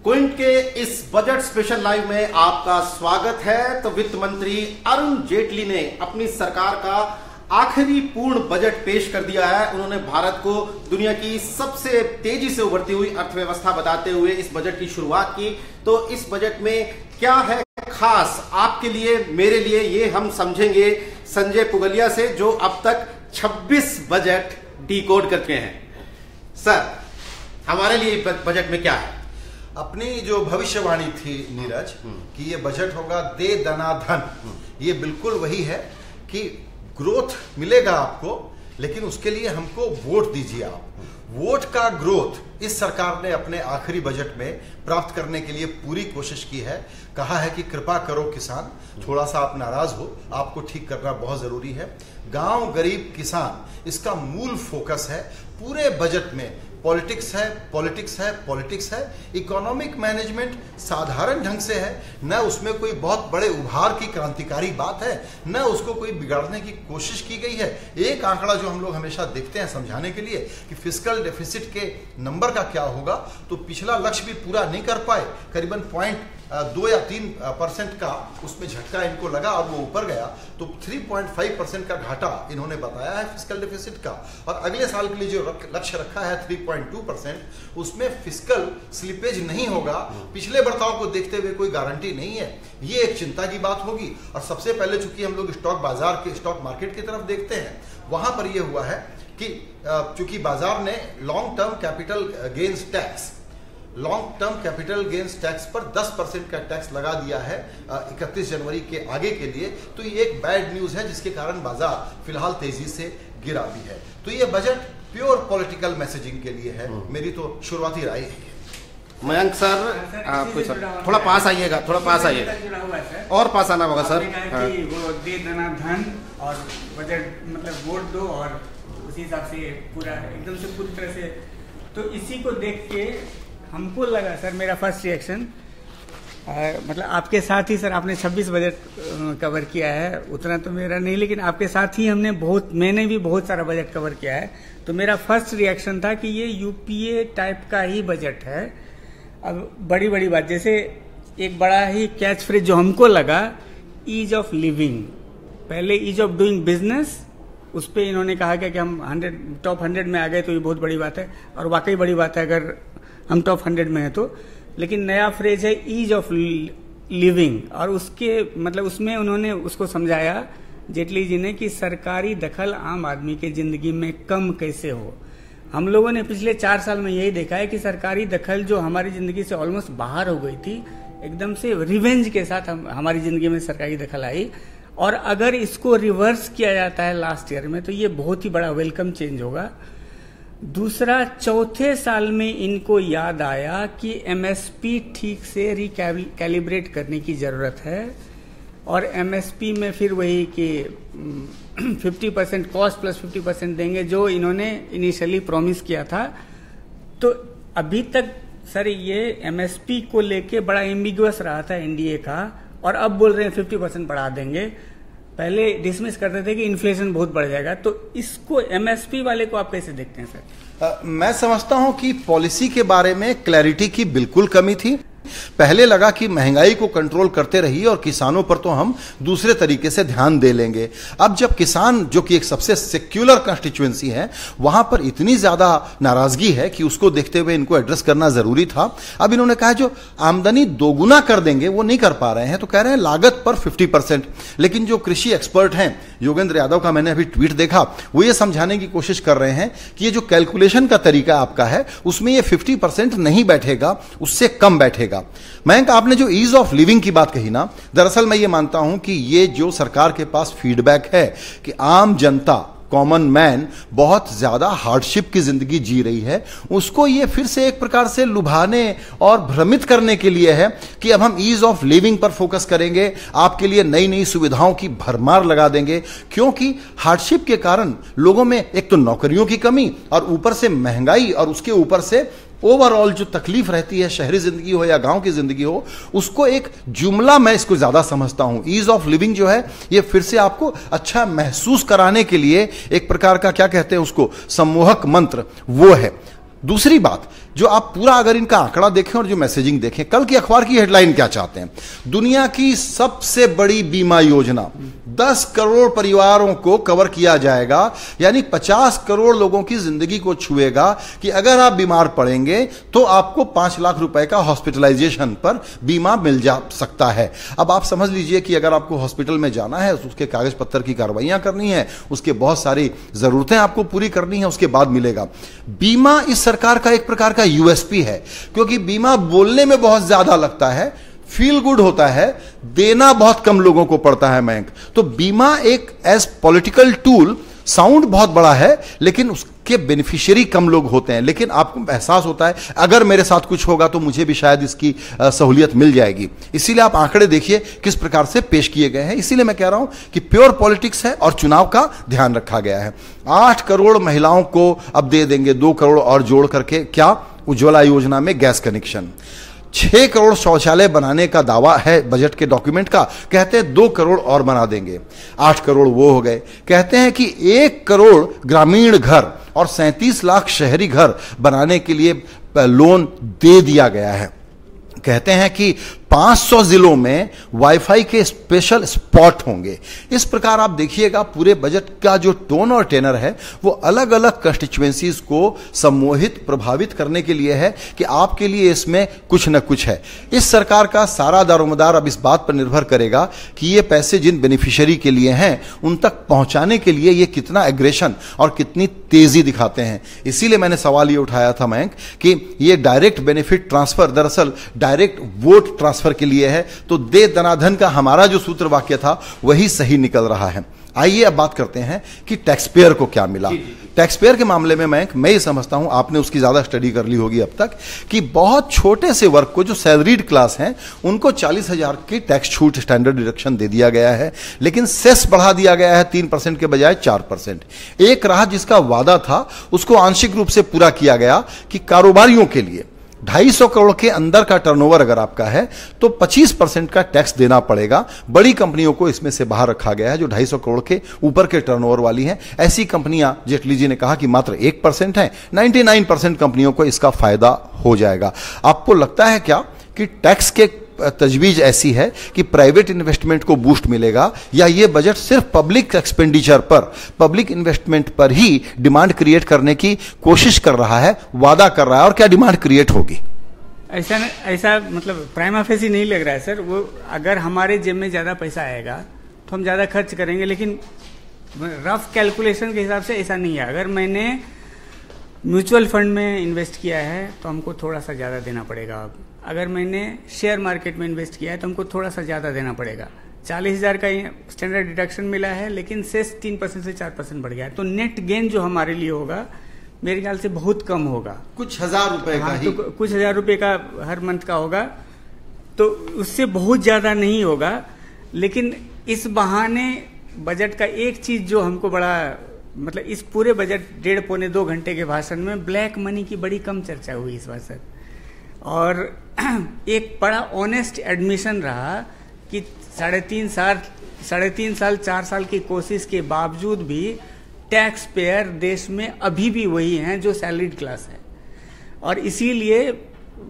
Quint के इस budget special live में आपका स्वागत है। तो वित्त मंत्री अरुण जेटली ने अपनी सरकार का आखिरी पूर्ण बजट पेश कर दिया है। उन्होंने भारत को दुनिया की सबसे तेजी से उभरती हुई अर्थव्यवस्था बताते हुए इस बजट की शुरुआत की। तो इस बजट में क्या है खास आपके लिए, मेरे लिए, ये हम समझेंगे संजय पुगलिया से, जो अब तक 26 बजट डिकोड करके हैं। सर, हमारे लिए बजट में क्या है? अपनी जो भविष्यवाणी थी नीरज कि ये बजट होगा दे दना धन, ये बिल्कुल वही है कि ग्रोथ मिलेगा आपको, लेकिन उसके लिए हमको वोट दीजिए आप। वोट का ग्रोथ इस सरकार ने अपने आखिरी बजट में प्राप्त करने के लिए पूरी कोशिश की है। कहा है कि कृपा करो किसान, थोड़ा सा आप नाराज हो, आपको ठीक करना बहुत जरूरी है। गांव गरीब किसान, इसका मूल फोकस है। पूरे बजट में पॉलिटिक्स है, पॉलिटिक्स है, पॉलिटिक्स है। इकोनॉमिक मैनेजमेंट साधारण ढंग से है, न उसमें कोई बहुत बड़े उभार की क्रांतिकारी बात है, न उसको कोई बिगाड़ने की कोशिश की गई है। एक आंकड़ा जो हम लोग हमेशा देखते हैं समझाने के लिए कि फिस्कल डेफिसिट के नंबर का क्या होगा, तो पिछला लक्ष्य भी पूरा नहीं कर पाए, करीबन 2 या 3% का उसमें झटका इनको लगा और वो ऊपर गया। तो 3.5% का घाटा इन्होंने बताया है फिस्कल डेफिसिट का। और अगले साल के लिए जो लक्ष्य रखा है 3.2%, उसमें फिस्कल स्लिपेज नहीं होगा। पिछले बर्ताव को देखते हुए कोई गारंटी नहीं है, ये एक चिंता की बात होगी। और सबसे पहले चूंकि हम लोग स्टॉक मार्केट की तरफ देखते हैं, वहां पर यह हुआ है कि चूंकि बाजार ने long term capital gains tax पर 10% का टैक्स लगा दिया है 31 जनवरी के आगे के लिए। तो ये एक बैड न्यूज है, जिसके कारण बाजार फिलहाल तेजी से गिरा भी है। तो ये बजट प्योर पॉलिटिकल मैसेजिंग के लिए है, मेरी तो शुरुआती राय है। मयंक सर, आपको सर थोड़ा पास आइएगा, थोड़ा पास आइएगा, और पास आना होगा सर। वो दे दना धन और बजट मतलब वोट दो, और उसी हिसाब से पूरा एकदम से पूरी तरह से। तो इसी को देख के हमको लगा सर, मेरा फर्स्ट रिएक्शन मतलब आपके साथ ही सर आपने 26 बजट कवर किया है, उतना तो मेरा नहीं, लेकिन आपके साथ ही मैंने भी बहुत सारा बजट कवर किया है। तो मेरा फर्स्ट रिएक्शन था कि ये यूपीए टाइप का ही बजट है। अब बड़ी बड़ी बात, जैसे एक बड़ा ही कैच फ्रेज जो हमको लगा, ईज ऑफ लिविंग। पहले ईज ऑफ डूइंग बिजनेस, उस पर इन्होंने कहा कि हम टॉप 100 में आ गए, तो ये बहुत बड़ी बात है, और वाकई बड़ी बात है अगर हम टॉप 100 में है तो। लेकिन नया फ्रेज है ईज ऑफ लिविंग, और उसके मतलब उसमें उन्होंने उसको समझाया जेटली जी ने कि सरकारी दखल आम आदमी के जिंदगी में कम कैसे हो। हम लोगों ने पिछले 4 साल में यही देखा है कि सरकारी दखल जो हमारी जिंदगी से ऑलमोस्ट बाहर हो गई थी, एकदम से रिवेंज के साथ हमारी जिंदगी में सरकारी दखल आई। और अगर इसको रिवर्स किया जाता है लास्ट ईयर में, तो ये बहुत ही बड़ा वेलकम चेंज होगा। दूसरा, चौथे साल में इनको याद आया कि एमएसपी ठीक से रिकैलिब्रेट करने की जरूरत है, और एमएसपी में फिर वही कि 50% कॉस्ट प्लस 50% देंगे, जो इन्होंने इनिशियली प्रॉमिस किया था। तो अभी तक सर ये एमएसपी को लेके बड़ा एम्बिगुअस रहा था एनडीए का, और अब बोल रहे हैं 50% बढ़ा देंगे। पहले डिसमिस करते थे कि इन्फ्लेशन बहुत बढ़ जाएगा। तो इसको एमएसपी वाले को आप कैसे देखते हैं सर? मैं समझता हूं कि पॉलिसी के बारे में क्लैरिटी की बिल्कुल कमी थी। पहले लगा कि महंगाई को कंट्रोल करते रहिए और किसानों पर तो हम दूसरे तरीके से ध्यान दे लेंगे। अब जब किसान, जो कि एक सबसे सेक्युलर कंस्टिट्यूएंसी है, वहां पर इतनी ज्यादा नाराजगी है कि उसको देखते हुए इनको एड्रेस करना जरूरी था। अब इन्होंने कहा जो आमदनी दोगुना कर देंगे वो नहीं कर पा रहे हैं, तो कह रहे हैं लागत पर 50%। लेकिन जो कृषि एक्सपर्ट हैं, योगेंद्र यादव का मैंने अभी ट्वीट देखा, वो ये समझाने की कोशिश कर रहे हैं कि ये जो कैलकुलेशन का तरीका आपका है, उसमें ये 50% नहीं बैठेगा, उससे कम बैठेगा। मयंक, आपने जो ईज ऑफ लिविंग की बात कही ना, दरअसल मैं ये मानता हूं कि ये जो सरकार के पास फीडबैक है कि आम जनता, कॉमन मैन बहुत ज्यादा हार्डशिप की जिंदगी जी रही है, उसको ये फिर से एक प्रकार से लुभाने और भ्रमित करने के लिए है कि अब हम ईज ऑफ लिविंग पर फोकस करेंगे, आपके लिए नई नई सुविधाओं की भरमार लगा देंगे। क्योंकि हार्डशिप के कारण लोगों में एक तो नौकरियों की कमी, और ऊपर से महंगाई, और उसके ऊपर से ओवरऑल जो तकलीफ रहती है, शहरी जिंदगी हो या गांव की जिंदगी हो, उसको एक जुमला मैं इसको ज्यादा समझता हूं। ईज ऑफ लिविंग जो है, ये फिर से आपको अच्छा महसूस कराने के लिए एक प्रकार का, क्या कहते हैं उसको, सम्मोहक मंत्र वो है। दूसरी बात, जो आप पूरा अगर इनका आंकड़ा देखें और जो मैसेजिंग देखें, कल की अखबार की हेडलाइन क्या चाहते हैं? दुनिया की सबसे बड़ी बीमा योजना, 10 करोड़ परिवारों को कवर किया जाएगा, यानी 50 करोड़ लोगों की जिंदगी को छुएगा कि अगर आप बीमार पड़ेंगे तो आपको 5 लाख रुपए का हॉस्पिटलाइजेशन पर बीमा मिल जा सकता है। अब आप समझ लीजिए कि अगर आपको हॉस्पिटल में जाना है, उसके कागज पत्तर की कार्रवाइयां करनी है, उसके बहुत सारी जरूरतें आपको पूरी करनी है, उसके बाद मिलेगा। बीमा इस सरकार का एक प्रकार का यूएसपी है, क्योंकि बीमा बोलने में बहुत ज्यादा लगता है, फील गुड होता है, देना बहुत कम लोगों को पड़ता है बैंक। तो बीमा एक एज पॉलिटिकल टूल साउंड बहुत बड़ा है, लेकिन उसके बेनिफिशियरी कम लोग होते हैं। लेकिन आपको एहसास होता है अगर मेरे साथ कुछ होगा तो मुझे भी शायद इसकी सहूलियत मिल जाएगी। इसीलिए आप आंकड़े देखिए किस प्रकार से पेश किए गए हैं। इसीलिए मैं कह रहा हूं कि प्योर पॉलिटिक्स है और चुनाव का ध्यान रखा गया है। 8 करोड़ महिलाओं को अब दे देंगे, 2 करोड़ और जोड़ करके, क्या? उज्ज्वला योजना में गैस कनेक्शन। 6 करोड़ शौचालय बनाने का दावा है बजट के डॉक्यूमेंट का, कहते हैं 2 करोड़ और बना देंगे, 8 करोड़ वो हो गए। कहते हैं कि 1 करोड़ ग्रामीण घर और 37 लाख शहरी घर बनाने के लिए लोन दे दिया गया है। कहते हैं कि 500 जिलों में वाईफाई के स्पेशल स्पॉट होंगे। इस प्रकार आप देखिएगा पूरे बजट का जो टोन और टेनर है वो अलग अलग कंस्टिट्यूएंसीज को सम्मोहित, प्रभावित करने के लिए है कि आपके लिए इसमें कुछ न कुछ है। इस सरकार का सारा दारोमदार अब इस बात पर निर्भर करेगा कि ये पैसे जिन बेनिफिशियरी के लिए हैं उन तक पहुंचाने के लिए ये कितना एग्रेशन और कितनी तेजी दिखाते हैं। इसीलिए मैंने सवाल ये उठाया था मयंक कि ये डायरेक्ट बेनिफिट ट्रांसफर दरअसल डायरेक्ट वोट ट्रांसफर के लिए है, तो दे दनाधन का हमारा जो सूत्र वाक्य था वही सही निकल रहा है। आइए अब बात करते हैं कि टैक्स पेयर को क्या मिला। टैक्स पेयर के मामले में मैं ये समझता हूं, आपने उसकी ज्यादा स्टडी कर ली होगी अब तक, कि बहुत छोटे से वर्ग को, जो सैलरीड क्लास हैं, उनको 40,000 की टैक्स छूट, स्टैंडर्ड डिडक्शन दे दिया गया है। लेकिन सेस बढ़ा दिया गया है 3% के बजाय 4%। एक राहत जिसका वादा था उसको आंशिक रूप से पूरा किया गया कि कारोबारियों के लिए 250 करोड़ के अंदर का टर्नओवर अगर आपका है तो 25% का टैक्स देना पड़ेगा। बड़ी कंपनियों को इसमें से बाहर रखा गया है जो 250 करोड़ के ऊपर के टर्नओवर वाली हैं। ऐसी कंपनियां, जेटली जी ने कहा कि मात्र 1% हैं, 99% कंपनियों को इसका फायदा हो जाएगा। आपको लगता है क्या कि टैक्स के तजवीज ऐसी है कि प्राइवेट इन्वेस्टमेंट को बूस्ट मिलेगा, या ये बजट सिर्फ पब्लिक एक्सपेंडिचर पर, पब्लिक इन्वेस्टमेंट पर ही डिमांड क्रिएट करने की कोशिश कर रहा है, वादा कर रहा है? और क्या डिमांड क्रिएट होगी? ऐसा मतलब प्राइमा फेसी नहीं लग रहा है सर। वो अगर हमारे जेब में ज्यादा पैसा आएगा तो हम ज्यादा खर्च करेंगे, लेकिन रफ कैलकुलेशन के हिसाब से ऐसा नहीं है। अगर मैंने म्यूचुअल फंड में इन्वेस्ट किया है तो हमको थोड़ा सा ज्यादा देना पड़ेगा। अगर मैंने शेयर मार्केट में इन्वेस्ट किया है तो हमको थोड़ा सा ज़्यादा देना पड़ेगा। 40,000 का स्टैंडर्ड डिडक्शन मिला है, लेकिन सेस 3% से 4% बढ़ गया है, तो नेट गेन जो हमारे लिए होगा मेरे ख्याल से बहुत कम होगा। कुछ हजार रुपए का ही, तो कुछ हजार रुपए का हर मंथ का होगा, तो उससे बहुत ज़्यादा नहीं होगा। लेकिन इस बहाने बजट का एक चीज़ जो हमको बड़ा, मतलब इस पूरे बजट 1.5-2 घंटे के भाषण में ब्लैक मनी की बड़ी कम चर्चा हुई इस बार सर। और एक बड़ा ऑनेस्ट एडमिशन रहा कि 3.5 साल 4 साल की कोशिश के बावजूद भी टैक्स पेयर देश में अभी भी वही हैं जो सैलरीड क्लास है। और इसीलिए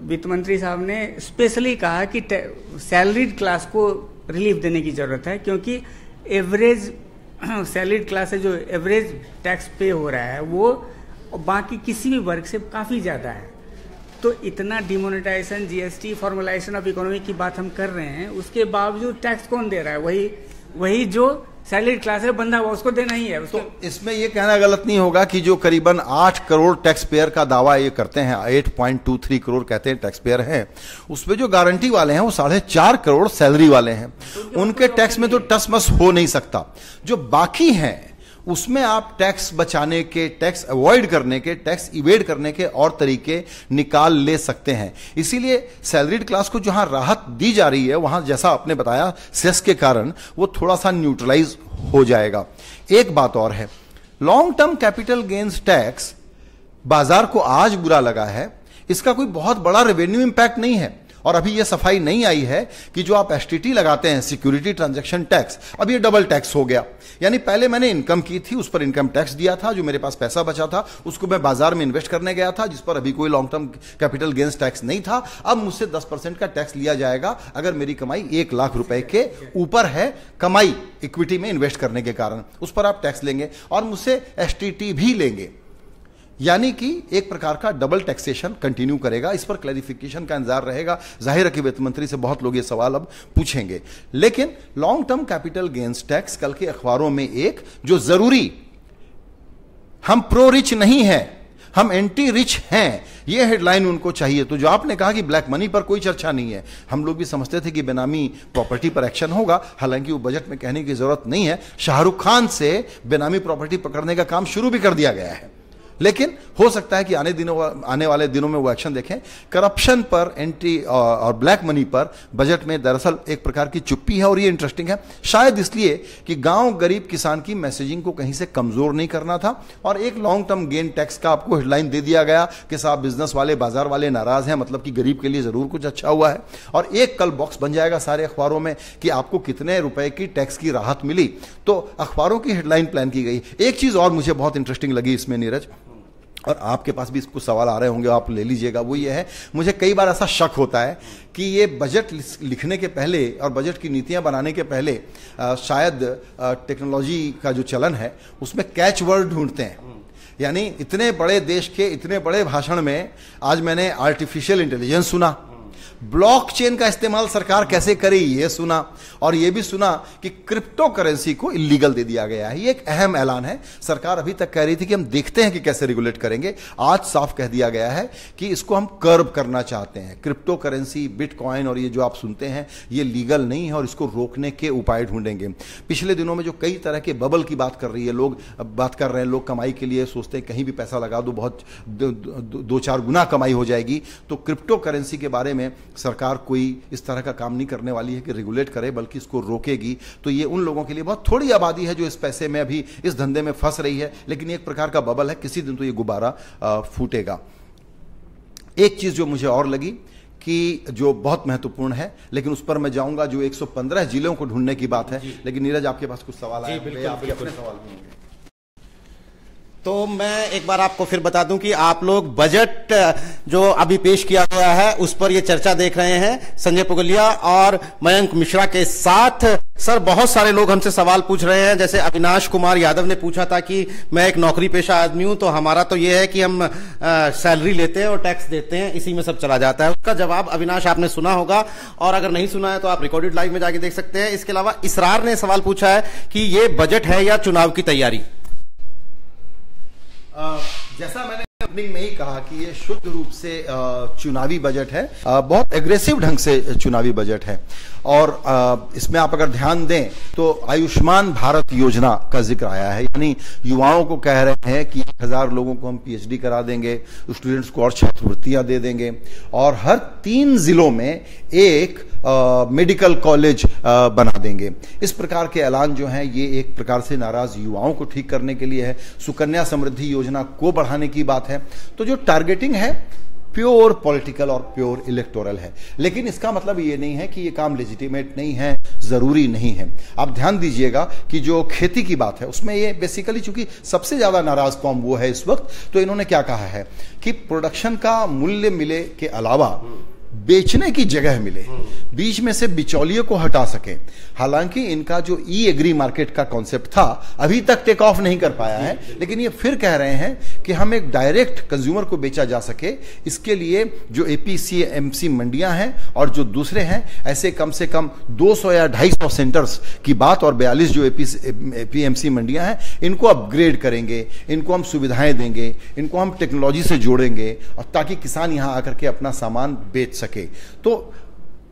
वित्त मंत्री साहब ने स्पेशली कहा कि सैलरीड क्लास को रिलीफ देने की जरूरत है, क्योंकि एवरेज सैलरीड क्लास है जो एवरेज टैक्स पे हो रहा है वो बाकी किसी भी वर्ग से काफ़ी ज़्यादा है। तो इतना demonetisation, GST, formalisation of economy की बात हम कर रहे हैं, उसके बावजूद टैक्स कौन दे रहा है? वही जो सैलरीड क्लास है, बंदा हुआ, उसको देना ही है। तो इसमें यह कहना गलत नहीं होगा कि जो करीबन 8 करोड़ टैक्स पेयर का दावा ये करते हैं, 8.23 करोड़ कहते हैं टैक्स पेयर हैं, उसमें जो गारंटी वाले हैं वो 4.5 करोड़ सैलरी वाले हैं। उनके टैक्स में तो टस मस हो नहीं सकता। जो बाकी हैं उसमें आप टैक्स बचाने के, टैक्स अवॉइड करने के, टैक्स इवेड करने के और तरीके निकाल ले सकते हैं। इसीलिए सैलरीड क्लास को जहां राहत दी जा रही है वहां, जैसा आपने बताया, सेस के कारण वो थोड़ा सा न्यूट्रलाइज हो जाएगा। एक बात और है, long term capital gains tax बाजार को आज बुरा लगा है, इसका कोई बहुत बड़ा रेवेन्यू इंपैक्ट नहीं है। और अभी ये सफाई नहीं आई है कि जो आप एसटीटी लगाते हैं, सिक्योरिटी ट्रांजैक्शन टैक्स, अब ये डबल टैक्स हो गया। यानी पहले मैंने इनकम की थी, उस पर इनकम टैक्स दिया था, जो मेरे पास पैसा बचा था उसको मैं बाजार में इन्वेस्ट करने गया था, जिस पर अभी कोई long term capital gains tax नहीं था। अब मुझसे 10% का टैक्स लिया जाएगा अगर मेरी कमाई 1 लाख रुपए के ऊपर है, कमाई इक्विटी में इन्वेस्ट करने के कारण, उस पर आप टैक्स लेंगे और मुझसे एसटीटी भी लेंगे। यानी कि एक प्रकार का डबल टैक्सेशन कंटिन्यू करेगा। इस पर क्लैरिफिकेशन का इंतजार रहेगा। जाहिर है कि वित्त मंत्री से बहुत लोग ये सवाल अब पूछेंगे। लेकिन long term capital gains tax कल के अखबारों में एक जो जरूरी, हम प्रो रिच नहीं है, हम एंटी रिच हैं, ये हेडलाइन उनको चाहिए। तो जो आपने कहा कि ब्लैक मनी पर कोई चर्चा नहीं है, हम लोग भी समझते थे कि बेनामी प्रॉपर्टी पर एक्शन होगा, हालांकि वो बजट में कहने की जरूरत नहीं है। शाहरुख खान से बेनामी प्रॉपर्टी पकड़ने का काम शुरू भी कर दिया गया है, लेकिन हो सकता है कि आने वाले दिनों में वो एक्शन देखें। करप्शन पर, एंटी और ब्लैक मनी पर बजट में दरअसल एक प्रकार की चुप्पी है और ये इंटरेस्टिंग है, शायद इसलिए कि गांव गरीब किसान की मैसेजिंग को कहीं से कमजोर नहीं करना था और एक लॉन्ग टर्म गेन टैक्स का आपको हेडलाइन दे दिया गया कि साहब बिजनेस वाले, बाजार वाले नाराज हैं, मतलब कि गरीब के लिए जरूर कुछ अच्छा हुआ है। और एक कल बॉक्स बन जाएगा सारे अखबारों में कि आपको कितने रुपए की टैक्स की राहत मिली, तो अखबारों की हेडलाइन प्लान की गई। एक चीज और मुझे बहुत इंटरेस्टिंग लगी इसमें नीरज, और आपके पास भी कुछ सवाल आ रहे होंगे, आप ले लीजिएगा, वो ये है, मुझे कई बार ऐसा शक होता है कि ये बजट लिखने के पहले और बजट की नीतियां बनाने के पहले शायद टेक्नोलॉजी का जो चलन है उसमें कैच वर्ड ढूंढते हैं। यानी इतने बड़े देश के इतने बड़े भाषण में आज मैंने आर्टिफिशियल इंटेलिजेंस सुना, ब्लॉकचेन का इस्तेमाल सरकार कैसे करे ये सुना, और ये भी सुना कि क्रिप्टो करेंसी को इलीगल दे दिया गया है। ये एक अहम ऐलान है। सरकार अभी तक कह रही थी कि हम देखते हैं कि कैसे रेगुलेट करेंगे, आज साफ कह दिया गया है कि इसको हम कर्ब करना चाहते हैं। क्रिप्टो करेंसी, बिटकॉइन और ये जो आप सुनते हैं ये लीगल नहीं है और इसको रोकने के उपाय ढूंढेंगे। पिछले दिनों में जो कई तरह के बबल की बात कर रही है, लोग बात कर रहे हैं, लोग कमाई के लिए सोचते हैं कहीं भी पैसा लगा दो, बहुत 2-4 गुना कमाई हो जाएगी। तो क्रिप्टो करेंसी के बारे में सरकार कोई इस तरह का काम नहीं करने वाली है कि रेगुलेट करे, बल्कि इसको रोकेगी। तो ये उन लोगों के लिए, बहुत थोड़ी आबादी है जो इस पैसे में अभी इस धंधे में फंस रही है, लेकिन एक प्रकार का बबल है, किसी दिन तो ये गुब्बारा फूटेगा। एक चीज जो मुझे और लगी कि जो बहुत महत्वपूर्ण है, लेकिन उस पर मैं जाऊंगा, जो 115 जिलों को ढूंढने की बात है। लेकिन नीरज आपके पास कुछ सवाल आए, अपने सवाल भी। तो मैं एक बार आपको फिर बता दूं कि आप लोग बजट जो अभी पेश किया गया है उस पर ये चर्चा देख रहे हैं संजय पुगलिया और मयंक मिश्रा के साथ। सर, बहुत सारे लोग हमसे सवाल पूछ रहे हैं, जैसे अविनाश कुमार यादव ने पूछा था कि मैं एक नौकरी पेशा आदमी हूं, तो हमारा तो ये है कि हम सैलरी लेते हैं और टैक्स देते हैं, इसी में सब चला जाता है। उसका जवाब अविनाश आपने सुना होगा, और अगर नहीं सुना है तो आप रिकॉर्डेड लाइव में जाके देख सकते हैं। इसके अलावा इसरार ने सवाल पूछा है कि ये बजट है या चुनाव की तैयारी। जैसा मैंने ओपनिंग में ही कहा कि ये शुद्ध रूप से चुनावी बजट है, बहुत एग्रेसिव ढंग से चुनावी बजट है। और इसमें आप अगर ध्यान दें तो आयुष्मान भारत योजना का जिक्र आया है, यानी युवाओं को कह रहे हैं कि 1000 लोगों को हम पीएचडी करा देंगे, स्टूडेंट्स को और छात्रवृत्तियां दे देंगे, और हर 3 जिलों में एक मेडिकल कॉलेज बना देंगे। इस प्रकार के ऐलान जो हैं ये एक प्रकार से नाराज युवाओं को ठीक करने के लिए है। सुकन्या समृद्धि योजना को बढ़ाने की बात है। तो जो टारगेटिंग है प्योर पॉलिटिकल और प्योर इलेक्टोरल है, लेकिन इसका मतलब ये नहीं है कि ये काम लेजिटिमेट नहीं है, जरूरी नहीं है। आप ध्यान दीजिएगा कि जो खेती की बात है उसमें ये बेसिकली, चूंकि सबसे ज्यादा नाराज कौम वो है इस वक्त, तो इन्होंने क्या कहा है कि प्रोडक्शन का मूल्य मिले के अलावा बेचने की जगह मिले, बीच में से बिचौलिए को हटा सके। हालांकि इनका जो ई एग्री मार्केट का कॉन्सेप्ट था अभी तक टेक ऑफ नहीं कर पाया है, लेकिन ये फिर कह रहे हैं कि हम एक डायरेक्ट कंज्यूमर को बेचा जा सके, इसके लिए जो एपीएमसी मंडियां हैं और जो दूसरे हैं, ऐसे कम से कम 200 या 250 सेंटर्स की बात, और 42 जो एपीएमसी मंडियां हैं इनको अपग्रेड करेंगे, इनको हम सुविधाएं देंगे, इनको हम टेक्नोलॉजी से जोड़ेंगे, और ताकि किसान यहां आकर के अपना सामान बेच सके। तो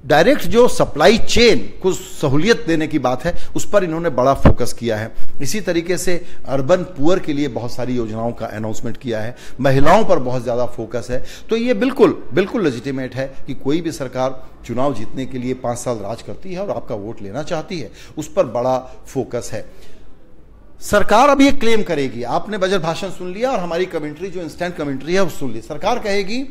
डायरेक्ट जो सप्लाई चेन को सहूलियत देने की बात है उस पर इन्होंने बड़ा फोकस किया है। इसी तरीके से अर्बन पुअर के लिए बहुत सारी योजनाओं का अनाउंसमेंट किया है, महिलाओं पर बहुत ज्यादा फोकस है। तो ये बिल्कुल लेजिटिमेट है कि कोई भी सरकार चुनाव जीतने के लिए 5 साल राज करती है और आपका वोट लेना चाहती है, उस पर बड़ा फोकस है। सरकार अब ये क्लेम करेगी, आपने बजट भाषण सुन लिया और हमारी कमेंट्री जो इंस्टेंट कमेंट्री है वो सुन ली, सरकार कहेगी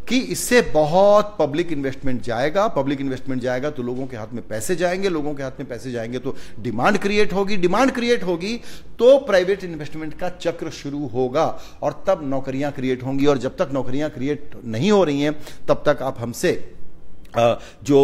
कि इससे बहुत पब्लिक इन्वेस्टमेंट जाएगा। पब्लिक इन्वेस्टमेंट जाएगा तो लोगों के हाथ में पैसे जाएंगे, लोगों के हाथ में पैसे जाएंगे तो डिमांड क्रिएट होगी, डिमांड क्रिएट होगी तो प्राइवेट इन्वेस्टमेंट का चक्र शुरू होगा और तब नौकरियां क्रिएट होंगी। और जब तक नौकरियां क्रिएट नहीं हो रही हैं तब तक आप हमसे जो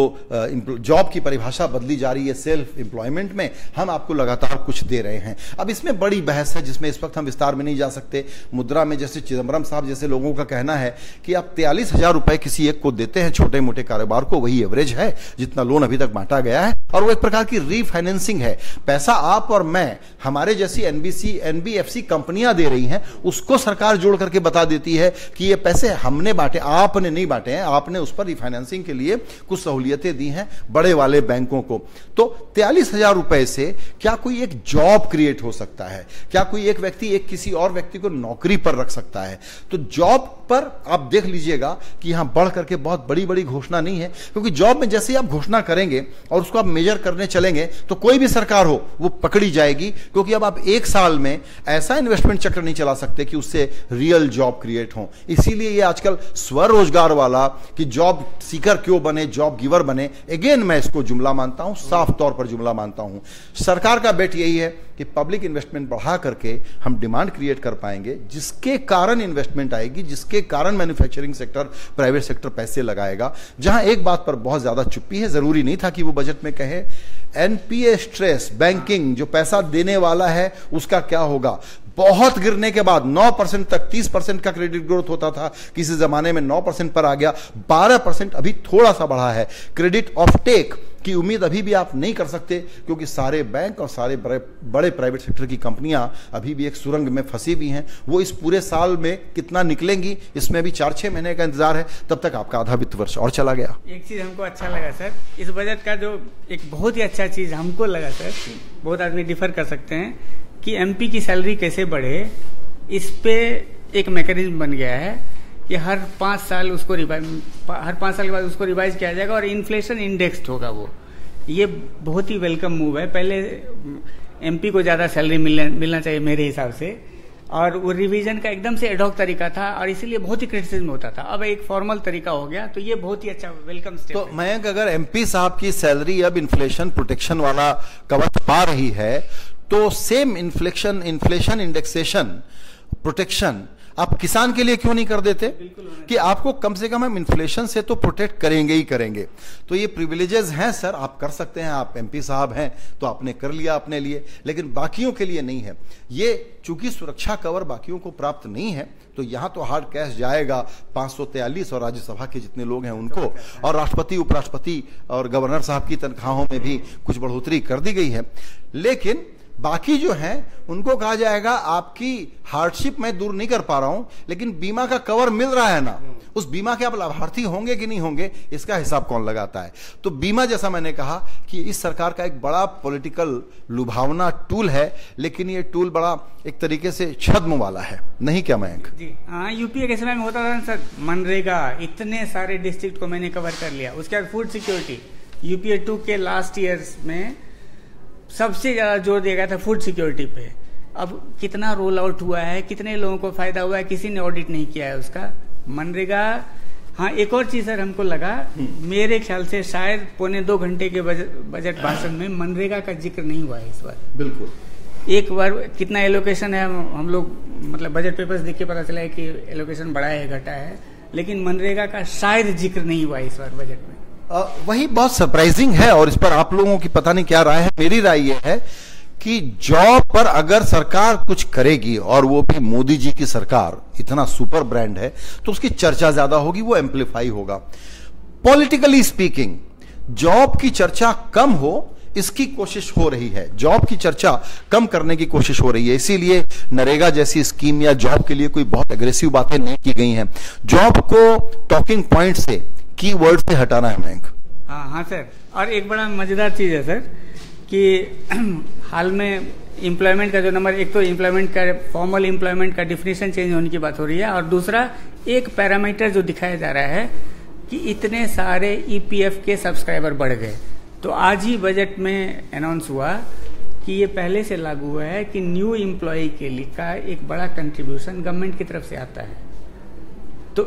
जॉब की परिभाषा बदली जा रही है सेल्फ एम्प्लॉयमेंट में, हम आपको लगातार कुछ दे रहे हैं। अब इसमें बड़ी बहस है जिसमें इस वक्त हम विस्तार में नहीं जा सकते। मुद्रा में जैसे चिदम्बरम साहब जैसे लोगों का कहना है कि आप 43,000 रुपए किसी एक को देते हैं छोटे मोटे कारोबार को, वही एवरेज है जितना लोन अभी तक बांटा गया है, और वो एक प्रकार की रीफाइनेंसिंग है। पैसा आप और मैं, हमारे जैसी एनबीएफसी कंपनियां दे रही हैं, उसको सरकार जोड़ करके बता देती है कि ये पैसे हमने बांटे, आपने नहीं बांटे हैं, आपने उस पर रीफाइनेंसिंग के लिए कुछ सहूलियतें दी हैं बड़े वाले बैंकों को। तो 43,000 रुपए से क्या कोई एक जॉब क्रिएट हो सकता है? क्या कोई एक व्यक्ति एक किसी और व्यक्ति को नौकरी पर रख सकता है? तो जॉब पर आप देख लीजिएगा कि यहां बढ़ करके बहुत बड़ी बड़ी घोषणा नहीं है, क्योंकि जॉब में जैसे ही आप घोषणा करेंगे और उसको आप मेजर करने चलेंगे तो कोई भी सरकार हो वो पकड़ी जाएगी, क्योंकि अब आप एक साल में ऐसा इन्वेस्टमेंट चक्र नहीं चला सकते कि उससे रियल जॉब क्रिएट हो। इसीलिए ये आजकल स्वरोजगार वाला कि जॉब सीकर क्यों बने, जॉब गिवर बने, अगेन मैं इसको जुमला मानता हूं, साफ तौर पर जुमला मानता हूं। सरकार का बेट यही है कि पब्लिक इन्वेस्टमेंट बढ़ा करके हम डिमांड क्रिएट कर पाएंगे, जिसके कारण इन्वेस्टमेंट आएगी, जिसके कारण मैन्युफैक्चरिंग सेक्टर, प्राइवेट सेक्टर पैसे लगाएगा। जहां एक बात पर बहुत ज्यादा चुप्पी है, जरूरी नहीं था कि वो बजट में कहे, एनपीए स्ट्रेस बैंकिंग जो पैसा देने वाला है उसका क्या होगा। बहुत गिरने के बाद 9% तक 30% का क्रेडिट ग्रोथ होता था, किसी जमाने में 9% पर आ गया, 12% अभी थोड़ा सा बढ़ा है। क्रेडिट ऑफ टेक की उम्मीद अभी भी आप नहीं कर सकते, क्योंकि सारे बैंक और सारे बड़े प्राइवेट सेक्टर की कंपनियां अभी भी एक सुरंग में फंसी हुई हैं। वो इस पूरे साल में कितना निकलेंगी इसमें भी 4-6 महीने का इंतजार है, तब तक आपका आधा वित्त वर्ष और चला गया। एक चीज हमको अच्छा लगा सर, इस बजट का जो एक बहुत ही अच्छा चीज हमको लगा सर, बहुत आदमी डिफर कर सकते हैं कि एमपी की सैलरी कैसे बढ़े, इस पे एक मैकेनिज्म बन गया है कि हर 5 साल के बाद उसको रिवाइज किया जाएगा और इन्फ्लेशन इंडेक्स्ड होगा। वो ये बहुत ही वेलकम मूव है। पहले एमपी को ज्यादा सैलरी मिलना चाहिए मेरे हिसाब से, और वो रिवीजन का एकदम से एडॉक तरीका था और इसीलिए बहुत ही क्रिटिसिज्म होता था। अब एक फॉर्मल तरीका हो गया, तो ये बहुत ही अच्छा वेलकम स्टेप तो मयंक, अगर एमपी साहब की सैलरी अब इन्फ्लेशन प्रोटेक्शन वाला कवच पा रही है तो सेम इन्फ्लेशन इंडेक्सेशन प्रोटेक्शन आप किसान के लिए क्यों नहीं कर देते कि आपको कम से कम हम इन्फ्लेशन से तो प्रोटेक्ट करेंगे ही करेंगे। तो ये प्रिविलेजेस हैं सर, आप कर सकते हैं, आप एमपी साहब हैं तो आपने कर लिया अपने लिए, लेकिन बाकियों के लिए नहीं है। ये चूंकि सुरक्षा कवर बाकियों को प्राप्त नहीं है तो यहां तो हार्ड कैश जाएगा 543 और राज्यसभा के जितने लोग हैं उनको, और राष्ट्रपति, उपराष्ट्रपति और गवर्नर साहब की तनख्वाहों में भी कुछ बढ़ोतरी कर दी गई है। लेकिन बाकी जो हैं उनको कहा जाएगा आपकी हार्डशिप मैं दूर नहीं कर पा रहा हूं, लेकिन बीमा का कवर मिल रहा है ना, उस बीमा के आप लाभार्थी होंगे कि नहीं होंगे इसका हिसाब कौन लगाता है। तो बीमा, जैसा मैंने कहा कि इस सरकार का एक बड़ा पॉलिटिकल लुभावना टूल है, लेकिन ये टूल बड़ा एक तरीके से छद्म वाला है, नहीं क्या मयंक? जी हाँ, यूपीए के समय में होता था सर, मनरेगा इतने सारे डिस्ट्रिक्ट को मैंने कवर कर लिया। उसके बाद फूड सिक्योरिटी, यूपीए 2 के लास्ट ईयर्स में सबसे ज्यादा जोर दिया गया था फूड सिक्योरिटी पे। अब कितना रोल आउट हुआ है, कितने लोगों को फायदा हुआ है, किसी ने ऑडिट नहीं किया है उसका। मनरेगा, हाँ एक और चीज सर हमको लगा, मेरे ख्याल से शायद 1.25 घंटे के बजट भाषण में मनरेगा का जिक्र नहीं हुआ है इस बार। बिल्कुल। एक बार कितना एलोकेशन है हम लोग मतलब बजट पेपर्स देख के पता चला है कि एलोकेशन बढ़ा है घटा है, लेकिन मनरेगा का शायद जिक्र नहीं हुआ इस बार बजट में। वही बहुत सरप्राइजिंग है, और इस पर आप लोगों की पता नहीं क्या राय है। मेरी राय यह है कि जॉब पर अगर सरकार कुछ करेगी, और वो भी मोदी जी की सरकार इतना सुपर ब्रांड है, तो उसकी चर्चा ज्यादा होगी, वो एम्पलीफाई होगा। पॉलिटिकली स्पीकिंग जॉब की चर्चा कम हो इसकी कोशिश हो रही है, जॉब की चर्चा कम करने की कोशिश हो रही है। इसीलिए नरेगा जैसी स्कीम या जॉब के लिए कोई बहुत एग्रेसिव बातें नहीं की गई हैं। जॉब को टॉकिंग पॉइंट से, की वर्ड से हटाना है मयंक। हाँ सर, और एक बड़ा मजेदार चीज है सर कि हाल में एम्प्लॉयमेंट का जो नंबर, एक तो एम्प्लॉयमेंट का फॉर्मल एम्प्लॉयमेंट का डिफिनेशन चेंज होने की बात हो रही है, और दूसरा एक पैरामीटर जो दिखाया जा रहा है कि इतने सारे ईपीएफ के सब्सक्राइबर बढ़ गए। तो आज ही बजट में अनाउंस हुआ कि ये पहले से लागू हुआ है कि न्यू एम्प्लॉय के लिए का एक बड़ा कंट्रीब्यूशन गवर्नमेंट की तरफ से आता है। तो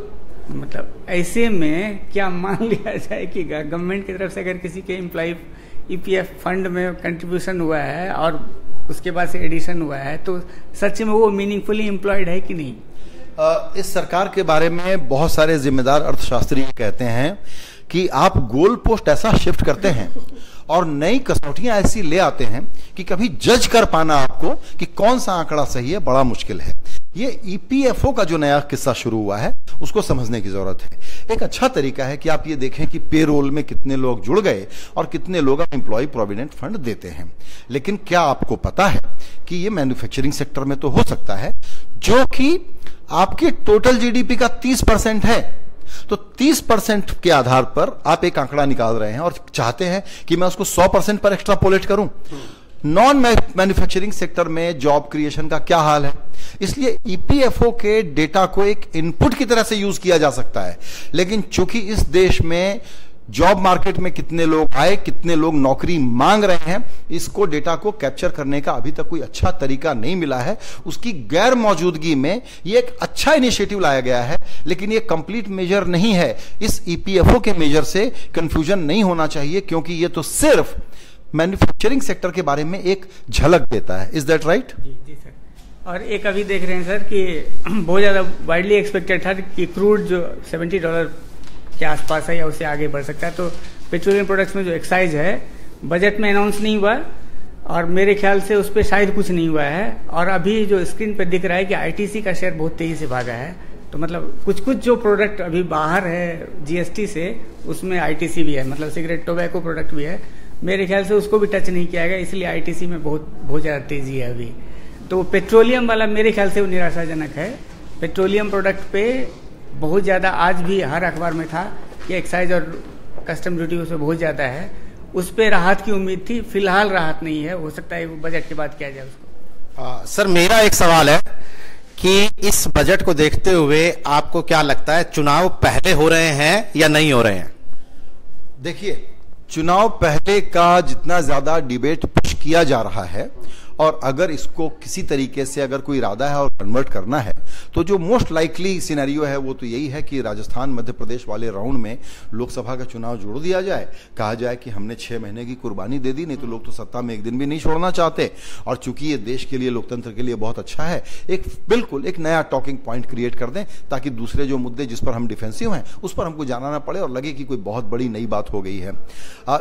मतलब ऐसे में क्या मान लिया जाए कि गवर्नमेंट की तरफ से अगर किसी के एम्प्लॉय ईपीएफ फंड में कंट्रीब्यूशन हुआ है और उसके बाद से एडिशन हुआ है, तो सच में वो मीनिंगफुली एम्प्लॉयड है कि नहीं? इस सरकार के बारे में बहुत सारे जिम्मेदार अर्थशास्त्री कहते हैं कि आप गोल पोस्ट ऐसा शिफ्ट करते हैं और नई कसौटियां ऐसी ले आते हैं कि कभी जज कर पाना आपको कि कौन सा आंकड़ा सही है बड़ा मुश्किल है। ये ईपीएफओ का जो नया किस्सा शुरू हुआ है उसको समझने की जरूरत है। एक अच्छा तरीका है कि आप ये देखें कि पेरोल में कितने लोग जुड़ गए और कितने लोग एम्प्लॉय प्रोविडेंट फंड देते हैं। लेकिन क्या आपको पता है कि ये मैन्युफैक्चरिंग सेक्टर में तो हो सकता है जो कि आपके टोटल जीडीपी का 30% है। तो 30% के आधार पर आप एक आंकड़ा निकाल रहे हैं और चाहते हैं कि मैं उसको 100% पर एक्स्ट्रापोलेट करूं। नॉन मैन्युफैक्चरिंग सेक्टर में जॉब क्रिएशन का क्या हाल है? इसलिए ईपीएफओ के डेटा को एक इनपुट की तरह से यूज किया जा सकता है, लेकिन चूंकि इस देश में जॉब मार्केट में कितने लोग आए, कितने लोग नौकरी मांग रहे हैं, इसको डेटा को कैप्चर करने का अभी तक कोई अच्छा तरीका नहीं मिला है। उसकी गैर मौजूदगी में ये एक अच्छा इनिशिएटिव लाया गया है, लेकिन ये कंप्लीट मेजर नहीं है। इस ईपीएफओ के मेजर से कंफ्यूजन नहीं होना चाहिए, क्योंकि ये तो सिर्फ मैन्युफैक्चरिंग सेक्टर के बारे में एक झलक देता है। Is that right? जी सर। और एक अभी देख रहे हैं सर कि बहुत ज्यादा वाइडली एक्सपेक्टेड था कि क्रूड जो $70 के आसपास है या उससे आगे बढ़ सकता है, तो पेट्रोलियम प्रोडक्ट्स में जो एक्साइज है बजट में अनाउंस नहीं हुआ और मेरे ख्याल से उस पर शायद कुछ नहीं हुआ है। और अभी जो स्क्रीन पर दिख रहा है कि आईटीसी का शेयर बहुत तेजी से भागा है, तो मतलब कुछ कुछ जो प्रोडक्ट अभी बाहर है जीएसटी से उसमें आईटीसी भी है, मतलब सिगरेट टोबैको प्रोडक्ट भी है। मेरे ख्याल से उसको भी टच नहीं किया गया, इसलिए आईटीसी में बहुत ज्यादा तेजी है अभी। तो पेट्रोलियम वाला मेरे ख्याल से वो निराशाजनक है। पेट्रोलियम प्रोडक्ट पे बहुत ज्यादा आज भी हर अखबार में था कि एक्साइज और कस्टम ड्यूटी उस पर बहुत ज्यादा है, उस पर राहत की उम्मीद थी। फिलहाल राहत नहीं है, हो सकता है वो बजट के बाद किया जाए उसको। सर मेरा एक सवाल है कि इस बजट को देखते हुए आपको क्या लगता है, चुनाव पहले हो रहे हैं या नहीं हो रहे हैं? देखिए, चुनाव पहले का जितना ज्यादा डिबेट पुश किया जा रहा है, और अगर इसको किसी तरीके से अगर कोई इरादा है और कन्वर्ट करना है, तो जो मोस्ट लाइकली सिनेरियो है वो तो यही है कि राजस्थान मध्य प्रदेश वाले राउंड में लोकसभा का चुनाव जोड़ दिया जाए। कहा जाए कि हमने 6 महीने की कुर्बानी दे दी, नहीं तो लोग तो सत्ता में एक दिन भी नहीं छोड़ना चाहते। और चूंकि ये देश के लिए, लोकतंत्र के लिए बहुत अच्छा है, बिल्कुल एक नया टॉकिंग पॉइंट क्रिएट कर दें, ताकि दूसरे जो मुद्दे जिस पर हम डिफेंसिव हैं उस पर हमको जाना ना पड़े और लगे कि कोई बहुत बड़ी नई बात हो गई है।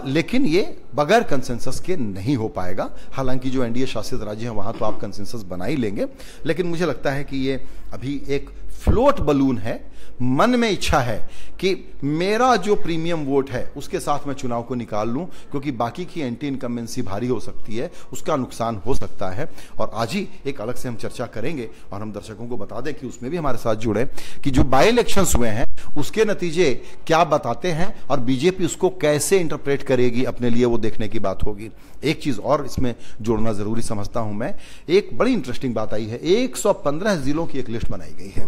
लेकिन ये बगैर कंसेंसस के नहीं हो पाएगा। हालांकि जो एनडीए शासित राज्य हैं वहां तो आप कंसेंसस बना ही लेंगे, लेकिन मुझे लगता है कि ये अभी एक फ्लोट बलून है। मन में इच्छा है कि मेरा जो प्रीमियम वोट है उसके साथ मैं चुनाव को निकाल लूं, क्योंकि बाकी की एंटी इनकम्बेंसी भारी हो सकती है, उसका नुकसान हो सकता है। और आज ही एक अलग से हम चर्चा करेंगे और हम दर्शकों को बता दें कि उसमें भी हमारे साथ जुड़े कि जो बाई इलेक्शंस हुए हैं उसके नतीजे क्या बताते हैं और बीजेपी उसको कैसे इंटरप्रेट करेगी अपने लिए, वो देखने की बात होगी। एक चीज और इसमें जोड़ना जरूरी समझता हूं मैं, एक बड़ी इंटरेस्टिंग बात आई है, 115 जिलों की एक लिस्ट बनाई गई है।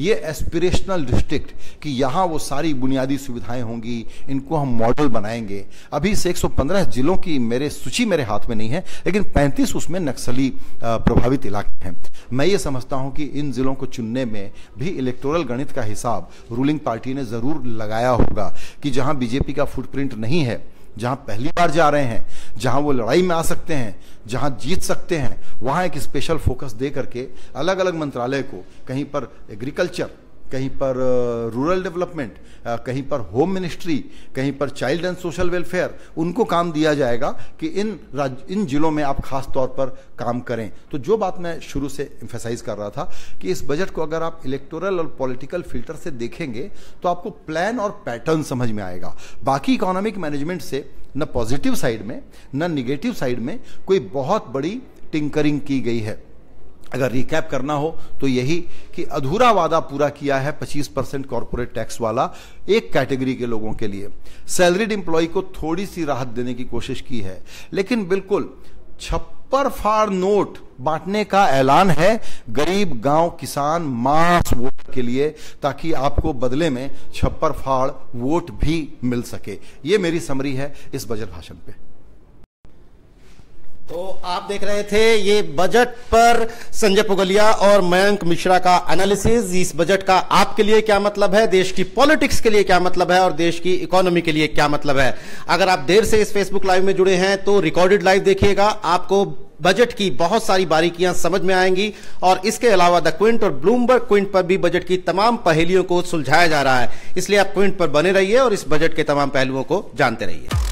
ये एस्पिरेशनल डिस्ट्रिक्ट कि यहां वो सारी बुनियादी सुविधाएं होंगी, इनको हम मॉडल बनाएंगे। अभी से 115 जिलों की सूची मेरे हाथ में नहीं है, लेकिन 35 उसमें नक्सली प्रभावित इलाके हैं। मैं ये समझता हूं कि इन जिलों को चुनने में भी इलेक्टोरल गणित का हिसाब रूलिंग पार्टी ने जरूर लगाया होगा कि जहां बीजेपी का फुटप्रिंट नहीं है, जहां पहली बार जा रहे हैं, जहां वो लड़ाई में आ सकते हैं, जहां जीत सकते हैं, वहां एक स्पेशल फोकस दे करके अलग अलग मंत्रालय को, कहीं पर एग्रीकल्चर, कहीं पर रूरल डेवलपमेंट, कहीं पर होम मिनिस्ट्री, कहीं पर चाइल्ड एंड सोशल वेलफेयर, उनको काम दिया जाएगा कि इन जिलों में आप खास तौर पर काम करें। तो जो बात मैं शुरू से एम्फेसाइज कर रहा था कि इस बजट को अगर आप इलेक्टोरल और पॉलिटिकल फिल्टर से देखेंगे तो आपको प्लान और पैटर्न समझ में आएगा। बाकी इकोनॉमिक मैनेजमेंट से न पॉजिटिव साइड में न निगेटिव साइड में कोई बहुत बड़ी टिंकरिंग की गई है। अगर रिकैप करना हो तो यही कि अधूरा वादा पूरा किया है 25% कॉर्पोरेट टैक्स वाला एक कैटेगरी के लोगों के लिए। सैलरीड एम्प्लॉय को थोड़ी सी राहत देने की कोशिश की है, लेकिन बिल्कुल छप्पर फाड़ नोट बांटने का ऐलान है गरीब गांव किसान मास वोट के लिए, ताकि आपको बदले में छप्पर फाड़ वोट भी मिल सके। यह मेरी समरी है इस बजट भाषण पे। तो आप देख रहे थे ये बजट पर संजय पुगलिया और मयंक मिश्रा का एनालिसिस। इस बजट का आपके लिए क्या मतलब है, देश की पॉलिटिक्स के लिए क्या मतलब है और देश की इकोनॉमी के लिए क्या मतलब है। अगर आप देर से इस फेसबुक लाइव में जुड़े हैं तो रिकॉर्डेड लाइव देखिएगा, आपको बजट की बहुत सारी बारीकियां समझ में आएंगी। और इसके अलावा द क्विंट और ब्लूमबर्ग क्विंट पर भी बजट की तमाम पहेलियों को सुलझाया जा रहा है, इसलिए आप क्विंट पर बने रहिए और इस बजट के तमाम पहलुओं को जानते रहिए।